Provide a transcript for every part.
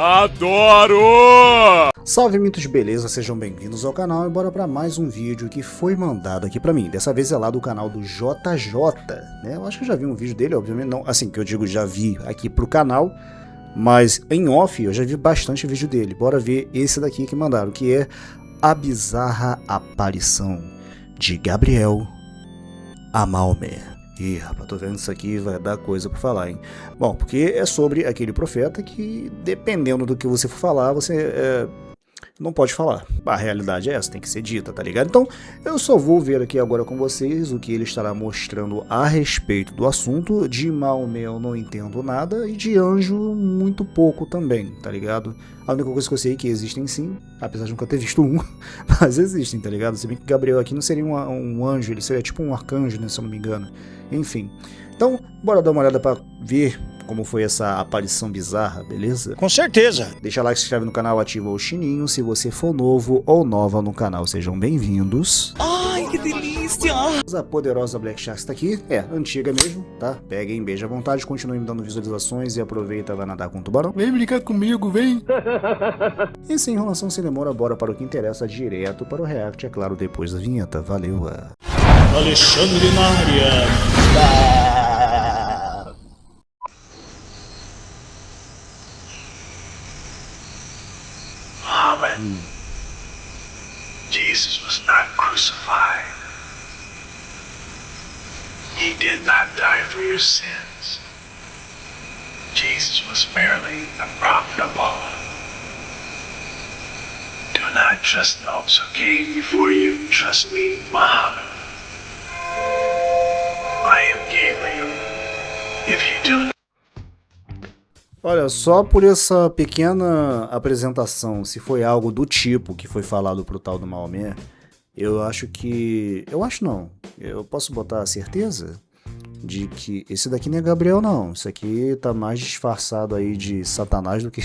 Adoro! Salve mitos, beleza? Sejam bem-vindos ao canal e bora pra mais um vídeo que foi mandado aqui pra mim. Dessa vez é lá do canal do JJ, né? Eu acho que eu já vi um vídeo dele, obviamente não, assim que eu digo já vi aqui pro canal, mas em off eu já vi bastante vídeo dele. Bora ver esse daqui que mandaram, que é a bizarra aparição de Gabriel a Maomé. Ih, rapaz, tô vendo isso aqui, vai dar coisa pra falar, hein? Bom, porque é sobre aquele profeta que, dependendo do que você for falar, você não pode falar. A realidade é essa, tem que ser dita, tá ligado? Então, eu só vou ver aqui agora com vocês o que ele estará mostrando a respeito do assunto. De Maomé eu não entendo nada e de anjo muito pouco também, tá ligado? A única coisa que eu sei é que existem sim, apesar de nunca ter visto um, mas existem, tá ligado? Se bem que Gabriel aqui não seria um anjo, ele seria tipo um arcanjo, né, se eu não me engano. Enfim, então bora dar uma olhada pra ver como foi essa aparição bizarra, beleza? Com certeza! Deixa like, se inscreve no canal, ativa o sininho se você for novo ou nova no canal. Sejam bem-vindos. Ai, que delícia! A poderosa Black Shark está aqui, antiga mesmo, tá? Peguem, beija à vontade, continuem me dando visualizações e aproveita, vai nadar com o tubarão. Vem brincar comigo, vem! E sem enrolação, sem demora, bora para o que interessa, direto para o react, é claro, depois da vinheta. Valeu! Alexandre na área! Jesus was not crucified. He did not die for your sins. Jesus was merely a prophet of Allah. Do not trust those who came before you. Trust me, Muhammad. I am Gabriel. If you do not Olha, só por essa pequena apresentação, se foi algo do tipo que foi falado pro tal do Maomé, eu acho que... Eu acho não. Eu posso botar a certeza de que esse daqui não é Gabriel, não. Isso aqui tá mais disfarçado aí de Satanás do que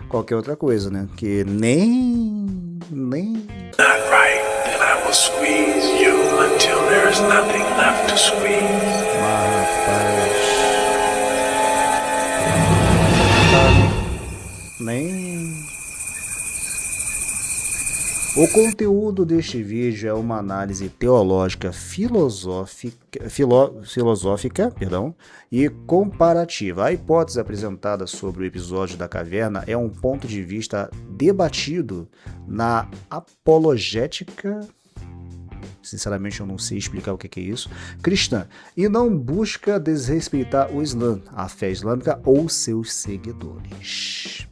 qualquer outra coisa, né? Porque nem... right, then I will squeeze you until there is nothing left to squeeze. Mas, rapaz... Nem... O conteúdo deste vídeo é uma análise teológica filosófica e comparativa. A hipótese apresentada sobre o episódio da caverna é um ponto de vista debatido na apologética, sinceramente eu não sei explicar o que é isso, cristã, e não busca desrespeitar o Islã, a fé islâmica ou seus seguidores.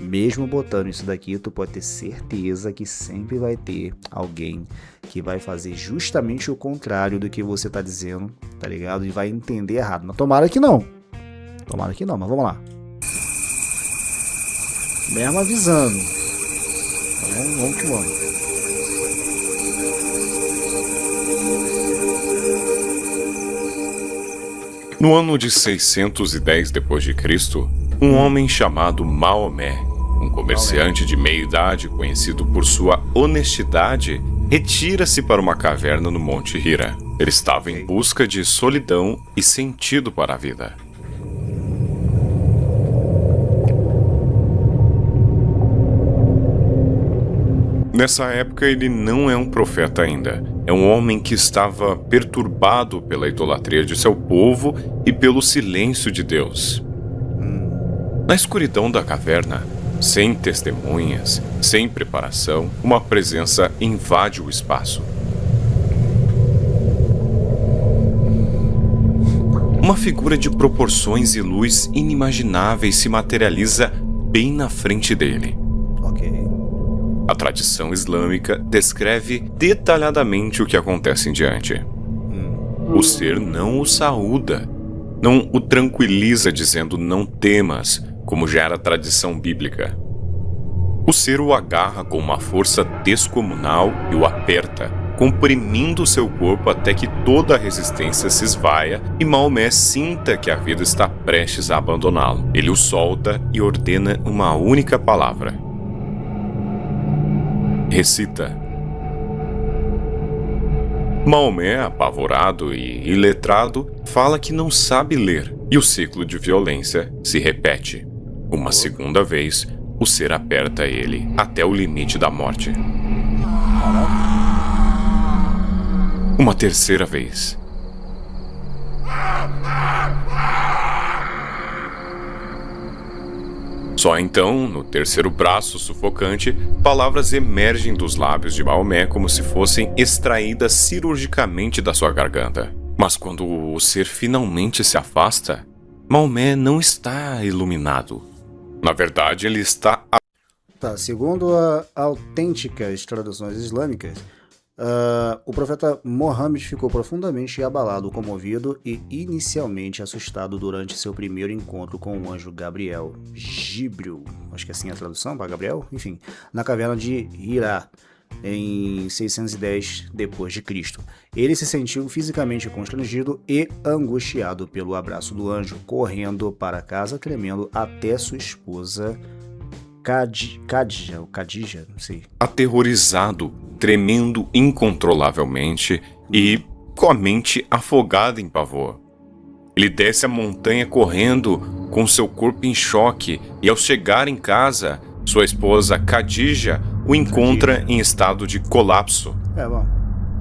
Mesmo botando isso daqui, tu pode ter certeza que sempre vai ter alguém que vai fazer justamente o contrário do que você tá dizendo, tá ligado? E vai entender errado. Mas tomara que não. Tomara que não, mas vamos lá. Mesmo avisando. Então, vamos que vamos. No ano de 610 d.C., um homem chamado Maomé, um comerciante de meia-idade conhecido por sua honestidade, retira-se para uma caverna no Monte Hira. Ele estava em busca de solidão e sentido para a vida. Nessa época ele não é um profeta ainda. É um homem que estava perturbado pela idolatria de seu povo e pelo silêncio de Deus. Na escuridão da caverna, sem testemunhas, sem preparação, uma presença invade o espaço. Uma figura de proporções e luz inimagináveis se materializa bem na frente dele. A tradição islâmica descreve detalhadamente o que acontece em diante. O ser não o saúda, não o tranquiliza dizendo não temas, como já era a tradição bíblica. O ser o agarra com uma força descomunal e o aperta, comprimindo seu corpo até que toda a resistência se esvaia e Maomé sinta que a vida está prestes a abandoná-lo. Ele o solta e ordena uma única palavra. Recita. Maomé, apavorado e iletrado, fala que não sabe ler e o ciclo de violência se repete. Uma segunda vez, o ser aperta ele até o limite da morte. Uma terceira vez. Só então, no terceiro braço sufocante, palavras emergem dos lábios de Maomé como se fossem extraídas cirurgicamente da sua garganta. Mas quando o ser finalmente se afasta, Maomé não está iluminado. Na verdade, ele está... Segundo autênticas traduções islâmicas, o profeta Mohammed ficou profundamente abalado, comovido e inicialmente assustado durante seu primeiro encontro com o anjo Gabriel, Jibril, acho que é assim a tradução para Gabriel, enfim, na caverna de Hira, em 610 d.C. Ele se sentiu fisicamente constrangido e angustiado pelo abraço do anjo, correndo para casa, tremendo até sua esposa Khadija, não sei. Aterrorizado, tremendo incontrolavelmente e com a mente afogada em pavor. Ele desce a montanha correndo, com seu corpo em choque, e ao chegar em casa, sua esposa Khadija o encontra em estado de colapso.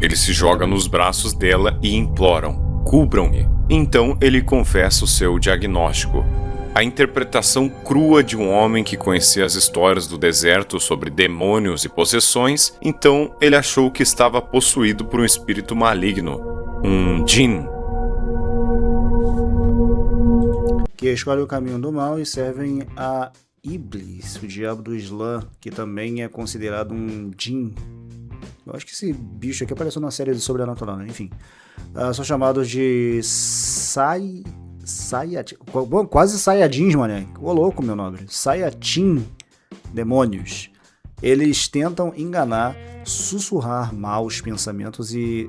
Ele se joga nos braços dela e imploram: cubram-me. Então ele confessa o seu diagnóstico. A interpretação crua de um homem que conhecia as histórias do deserto sobre demônios e possessões, então ele achou que estava possuído por um espírito maligno, um djinn. Que escolhe o caminho do mal e servem a Iblis, o diabo do Islã, que também é considerado um djinn. Eu acho que esse bicho aqui apareceu na série de Sobrenatural, né? Enfim. São chamados de quase Saiyajins, mané. Ô louco, meu nobre. Saiyajin, demônios. Eles tentam enganar, sussurrar maus pensamentos e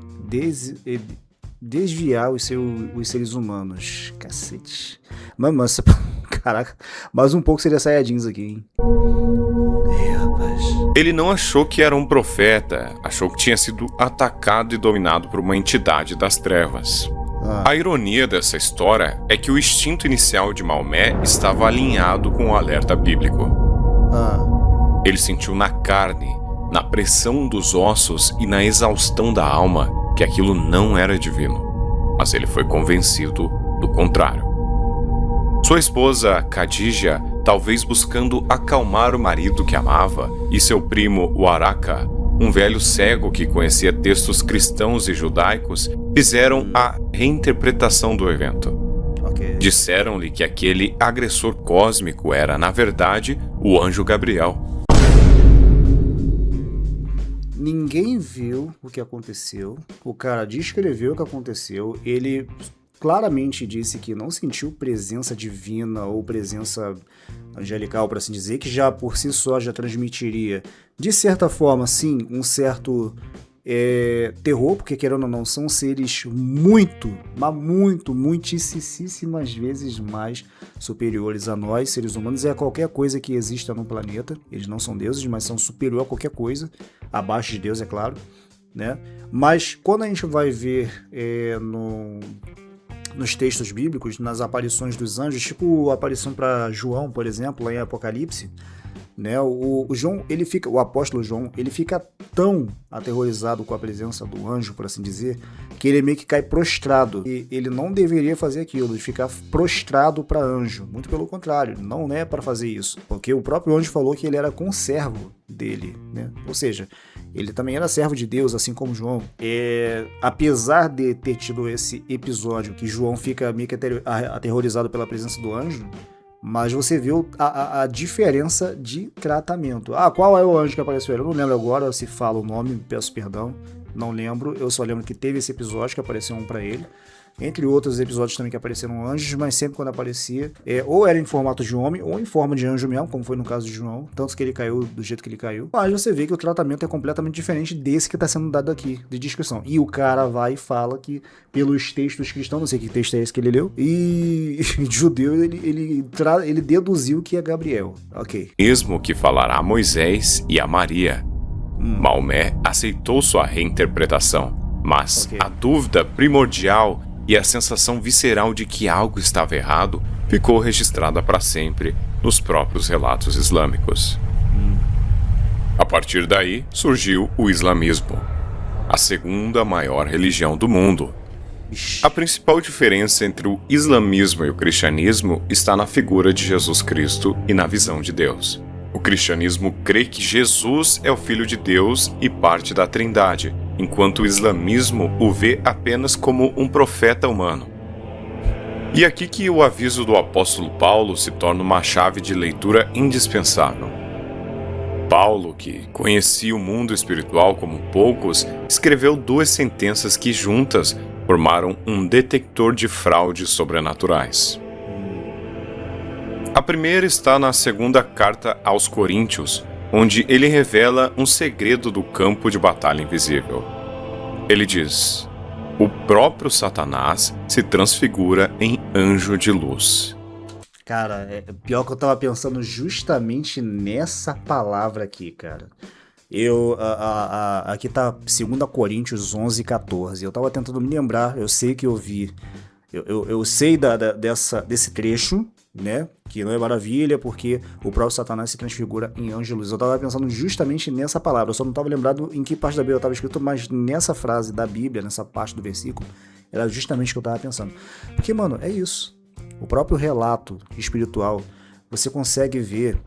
desviar os seres humanos. Cacete. Mas, caraca, mais um pouco seria Saiyajins aqui, hein? Rapaz. Ele não achou que era um profeta, achou que tinha sido atacado e dominado por uma entidade das trevas. A ironia dessa história é que o instinto inicial de Maomé estava alinhado com o alerta bíblico. Ele sentiu na carne, na pressão dos ossos e na exaustão da alma que aquilo não era divino, mas ele foi convencido do contrário. Sua esposa, Khadija, talvez buscando acalmar o marido que amava, e seu primo, Waraka, um velho cego que conhecia textos cristãos e judaicos, fizeram a reinterpretação do evento. Disseram-lhe que aquele agressor cósmico era, na verdade, o anjo Gabriel. Ninguém viu o que aconteceu, o cara descreveu o que aconteceu, ele claramente disse que não sentiu presença divina ou presença angelical, por assim dizer, que já por si só já transmitiria, de certa forma, sim, um certo terror, porque querendo ou não, são seres muitíssimas vezes mais superiores a nós, seres humanos, e a qualquer coisa que exista no planeta. Eles não são deuses, mas são superior a qualquer coisa, abaixo de Deus, é claro, né? Mas quando a gente vai ver nos textos bíblicos, nas aparições dos anjos, tipo a aparição para João, por exemplo, lá em Apocalipse, né? O apóstolo João, ele fica tão aterrorizado com a presença do anjo, por assim dizer, que ele meio que cai prostrado. E ele não deveria fazer aquilo, de ficar prostrado para anjo. Muito pelo contrário, não é para fazer isso. Porque o próprio anjo falou que ele era conservo dele, né? Ou seja, ele também era servo de Deus, assim como João. Apesar de ter tido esse episódio que João fica meio que aterrorizado pela presença do anjo, mas você viu a diferença de tratamento. Qual é o anjo que apareceu? Eu não lembro agora se fala o nome, peço perdão, não lembro. Eu só lembro que teve esse episódio que apareceu um pra ele. Entre outros episódios também que apareceram anjos, mas sempre quando aparecia, ou era em formato de homem, ou em forma de anjo mesmo, como foi no caso de João, tanto que ele caiu do jeito que ele caiu. Mas você vê que o tratamento é completamente diferente desse que está sendo dado aqui, de descrição. E o cara vai e fala que, pelos textos cristãos, não sei que texto é esse que ele leu, e judeu, ele deduziu que é Gabriel. Ok. Mesmo que falará a Moisés e a Maria, Maomé aceitou sua reinterpretação, mas a dúvida primordial e a sensação visceral de que algo estava errado ficou registrada para sempre nos próprios relatos islâmicos. A partir daí, surgiu o islamismo, a segunda maior religião do mundo. A principal diferença entre o islamismo e o cristianismo está na figura de Jesus Cristo e na visão de Deus. O cristianismo crê que Jesus é o Filho de Deus e parte da Trindade, enquanto o islamismo o vê apenas como um profeta humano. E aqui que o aviso do apóstolo Paulo se torna uma chave de leitura indispensável. Paulo, que conhecia o mundo espiritual como poucos, escreveu 2 sentenças que juntas formaram um detector de fraudes sobrenaturais. A primeira está na segunda carta aos Coríntios, onde ele revela um segredo do campo de batalha invisível. Ele diz: o próprio Satanás se transfigura em anjo de luz. Cara, pior que eu tava pensando justamente nessa palavra aqui, cara. Aqui tá 2 Coríntios 11:14. Eu tava tentando me lembrar, eu sei que eu vi. Eu sei desse trecho, né? Que não é maravilha, porque o próprio Satanás se transfigura em anjo de luz. Eu tava pensando justamente nessa palavra. Eu só não tava lembrado em que parte da Bíblia estava escrito, mas nessa frase da Bíblia, nessa parte do versículo, era justamente o que eu tava pensando. Porque, mano, é isso. O próprio relato espiritual, você consegue ver,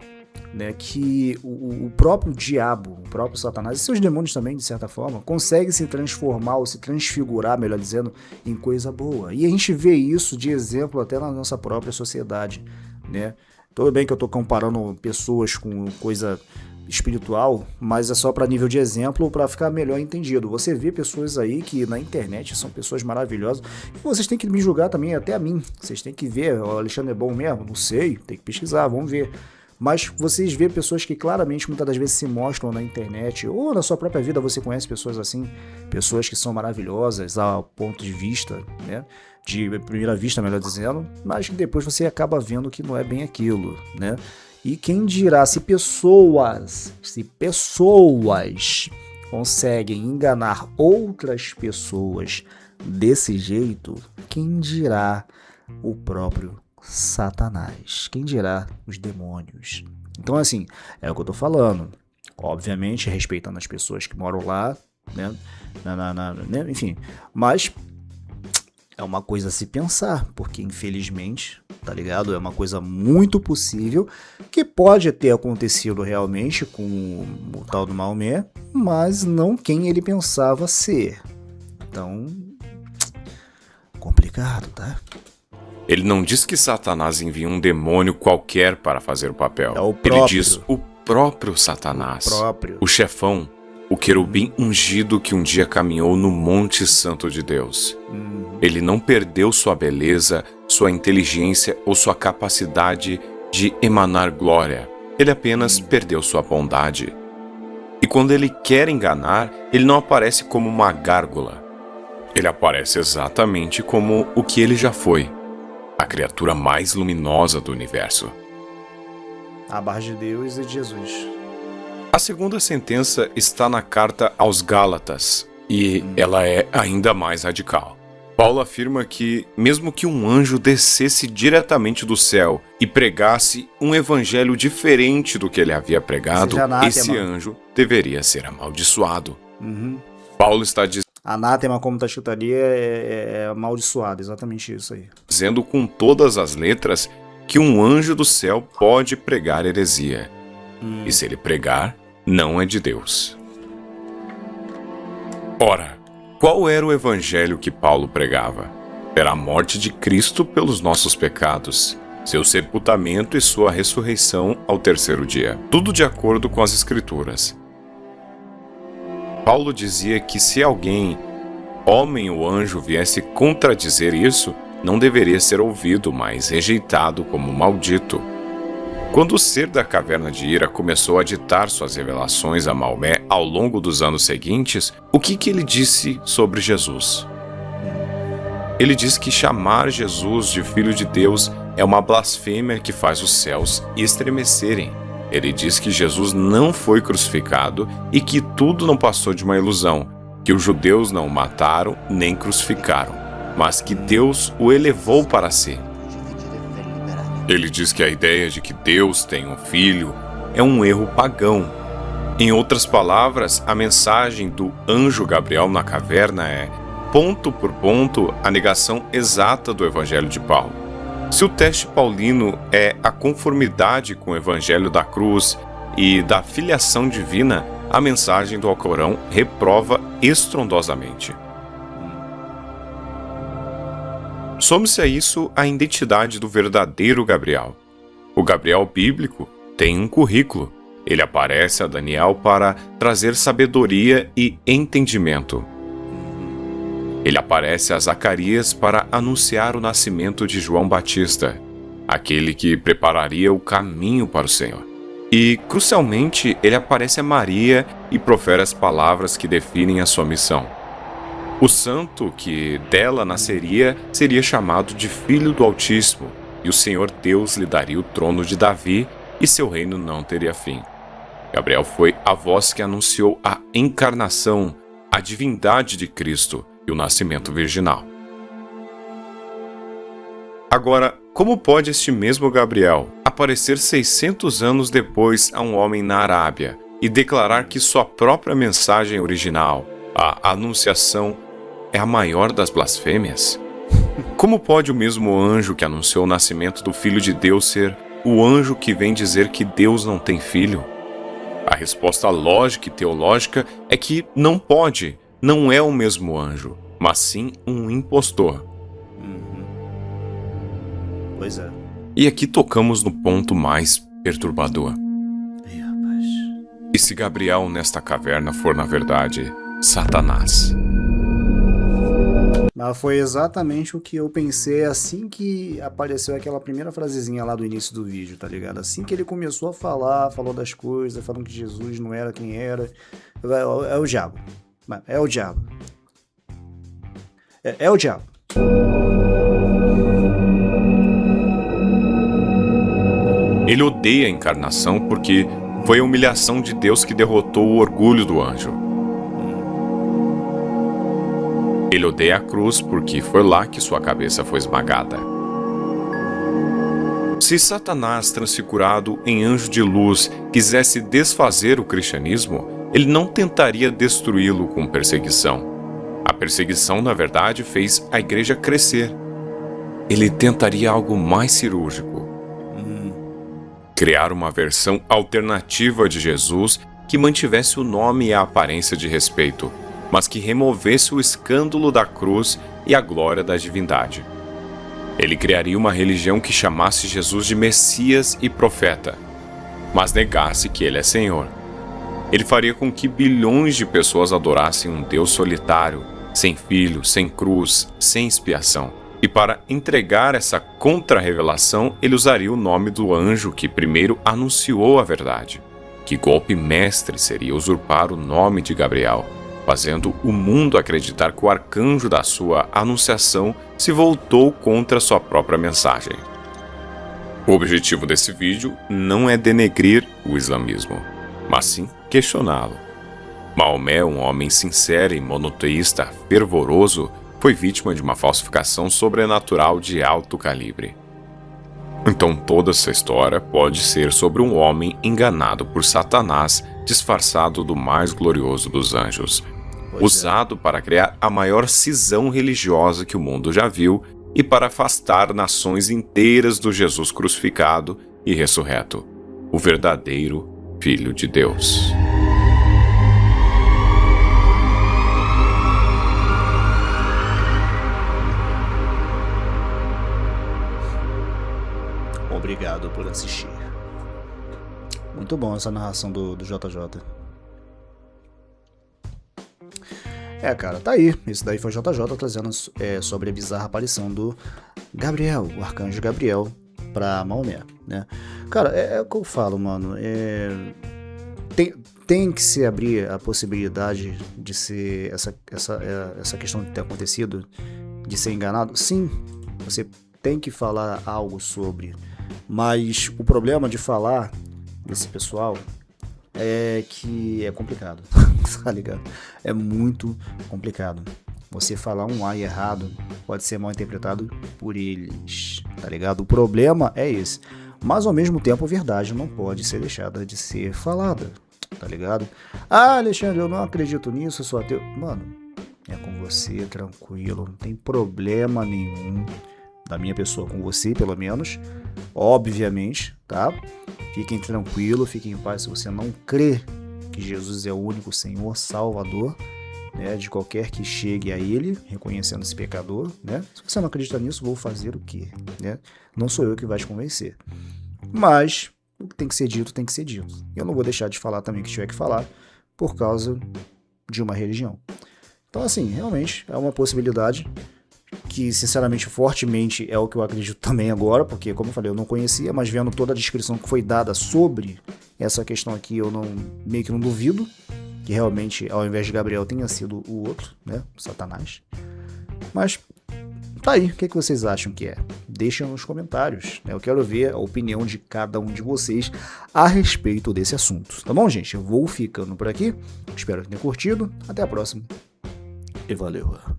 né, que o próprio diabo, o próprio Satanás e seus demônios também, de certa forma, conseguem se transformar ou se transfigurar, melhor dizendo, em coisa boa. E a gente vê isso de exemplo até na nossa própria sociedade, né? Tudo bem que eu tô comparando pessoas com coisa espiritual, mas é só para nível de exemplo, para ficar melhor entendido. Você vê pessoas aí que na internet são pessoas maravilhosas, e vocês têm que me julgar também, até a mim. Vocês têm que ver, o Alexandre é bom mesmo? Não sei, tem que pesquisar, vamos ver. Mas vocês vê pessoas que claramente muitas das vezes se mostram na internet, ou na sua própria vida você conhece pessoas assim, pessoas que são maravilhosas ao ponto de vista, né? De primeira vista, melhor dizendo, mas que depois você acaba vendo que não é bem aquilo, né? E quem dirá, se pessoas conseguem enganar outras pessoas desse jeito, quem dirá o próprio Satanás? Quem dirá os demônios? Então, assim, é o que eu tô falando. Obviamente, respeitando as pessoas que moram lá, né? Enfim, mas é uma coisa a se pensar, porque infelizmente, tá ligado? É uma coisa muito possível que pode ter acontecido realmente com o tal do Maomé, mas não quem ele pensava ser. Então, complicado, tá? Ele não diz que Satanás envia um demônio qualquer para fazer o papel. É o próprio. Ele diz o próprio Satanás, o chefão, o querubim ungido que um dia caminhou no Monte Santo de Deus. Ele não perdeu sua beleza, sua inteligência ou sua capacidade de emanar glória. Ele apenas perdeu sua bondade. E quando ele quer enganar, ele não aparece como uma gárgula. Ele aparece exatamente como o que ele já foi. A criatura mais luminosa do universo. A barra de Deus e de Jesus. A segunda sentença está na carta aos Gálatas, e ela é ainda mais radical. Paulo afirma que, mesmo que um anjo descesse diretamente do céu e pregasse um evangelho diferente do que ele havia pregado, esse anjo deveria ser amaldiçoado. Paulo está anátema, como está escrito ali, é amaldiçoado, exatamente isso aí. Dizendo com todas as letras que um anjo do céu pode pregar heresia. E se ele pregar, não é de Deus. Ora, qual era o evangelho que Paulo pregava? Era a morte de Cristo pelos nossos pecados, seu sepultamento e sua ressurreição ao terceiro dia. Tudo de acordo com as Escrituras. Paulo dizia que se alguém, homem ou anjo, viesse contradizer isso, não deveria ser ouvido, mas rejeitado como maldito. Quando o ser da caverna de Hira começou a ditar suas revelações a Maomé ao longo dos anos seguintes, o que ele disse sobre Jesus? Ele diz que chamar Jesus de Filho de Deus é uma blasfêmia que faz os céus estremecerem. Ele diz que Jesus não foi crucificado e que tudo não passou de uma ilusão, que os judeus não o mataram nem crucificaram, mas que Deus o elevou para si. Ele diz que a ideia de que Deus tem um filho é um erro pagão. Em outras palavras, a mensagem do anjo Gabriel na caverna é, ponto por ponto, a negação exata do Evangelho de Paulo. Se o teste paulino é a conformidade com o Evangelho da cruz e da filiação divina, a mensagem do Alcorão reprova estrondosamente. Some-se a isso a identidade do verdadeiro Gabriel. O Gabriel bíblico tem um currículo. Ele aparece a Daniel para trazer sabedoria e entendimento. Ele aparece a Zacarias para anunciar o nascimento de João Batista, aquele que prepararia o caminho para o Senhor. E, crucialmente, ele aparece a Maria e profere as palavras que definem a sua missão. O santo que dela nasceria seria chamado de Filho do Altíssimo, e o Senhor Deus lhe daria o trono de Davi, e seu reino não teria fim. Gabriel foi a voz que anunciou a encarnação, a divindade de Cristo e o nascimento virginal. Agora, como pode este mesmo Gabriel aparecer 600 anos depois a um homem na Arábia e declarar que sua própria mensagem original, a Anunciação, é a maior das blasfêmias? Como pode o mesmo anjo que anunciou o nascimento do Filho de Deus ser o anjo que vem dizer que Deus não tem filho? A resposta lógica e teológica é que não pode, não é o mesmo anjo, mas sim um impostor. Pois é. E aqui tocamos no ponto mais perturbador. Ih, rapaz. E se Gabriel nesta caverna for, na verdade, Satanás? Mas foi exatamente o que eu pensei assim que apareceu aquela primeira frasezinha lá do início do vídeo, tá ligado? Assim que ele começou a falar, falou das coisas, falando que Jesus não era quem era. É o diabo. É o diabo. É o diabo. Ele odeia a encarnação porque foi a humilhação de Deus que derrotou o orgulho do anjo. Ele odeia a cruz porque foi lá que sua cabeça foi esmagada. Se Satanás, transfigurado em anjo de luz, quisesse desfazer o cristianismo, ele não tentaria destruí-lo com perseguição. A perseguição, na verdade, fez a igreja crescer. Ele tentaria algo mais cirúrgico. Criar uma versão alternativa de Jesus que mantivesse o nome e a aparência de respeito, mas que removesse o escândalo da cruz e a glória da divindade. Ele criaria uma religião que chamasse Jesus de Messias e profeta, mas negasse que ele é Senhor. Ele faria com que bilhões de pessoas adorassem um Deus solitário, sem filho, sem cruz, sem expiação. E para entregar essa contra-revelação, ele usaria o nome do anjo que primeiro anunciou a verdade. Que golpe mestre seria usurpar o nome de Gabriel, fazendo o mundo acreditar que o arcanjo da sua anunciação se voltou contra sua própria mensagem. O objetivo desse vídeo não é denegrir o islamismo, mas sim questioná-lo. Maomé, um homem sincero e monoteísta fervoroso, foi vítima de uma falsificação sobrenatural de alto calibre. Então toda essa história pode ser sobre um homem enganado por Satanás, disfarçado do mais glorioso dos anjos, usado para criar a maior cisão religiosa que o mundo já viu e para afastar nações inteiras do Jesus crucificado e ressurreto, o verdadeiro Filho de Deus. Obrigado por assistir. Muito bom essa narração do JJ. Cara, tá aí. Esse daí foi o JJ trazendo sobre a bizarra aparição do Gabriel, o arcanjo Gabriel, pra Maomé, né? Cara, é o que eu falo, mano. Tem que se abrir a possibilidade de ser essa questão de ter acontecido, de ser enganado. Sim, você tem que falar algo sobre. Mas o problema de falar desse pessoal é que é complicado, tá ligado? É muito complicado. você falar um ai errado pode ser mal interpretado por eles, tá ligado? O problema é esse. Mas ao mesmo tempo a verdade não pode ser deixada de ser falada, tá ligado? Ah, Alexandre, eu não acredito nisso, eu sou ateu. Mano, é com você, tranquilo, não tem problema nenhum da minha pessoa com você, pelo menos, obviamente, tá? Fiquem tranquilos, fiquem em paz se você não crê que Jesus é o único Senhor, Salvador, né, de qualquer que chegue a Ele, reconhecendo esse pecador, né? Se você não acredita nisso, vou fazer o quê, né? Não sou eu que vai te convencer. Mas o que tem que ser dito, tem que ser dito. Eu não vou deixar de falar também o que tiver que falar por causa de uma religião. Então, assim, realmente é uma possibilidade que, sinceramente, fortemente é o que eu acredito também agora, porque, como eu falei, eu não conhecia, mas vendo toda a descrição que foi dada sobre essa questão aqui, eu meio que não duvido que realmente, ao invés de Gabriel, tenha sido o outro, né, Satanás. Mas tá aí, o que vocês acham que é? Deixem nos comentários, né? Eu quero ver a opinião de cada um de vocês a respeito desse assunto. Tá bom, gente? Eu vou ficando por aqui. Espero que tenham curtido. Até a próxima. E valeu!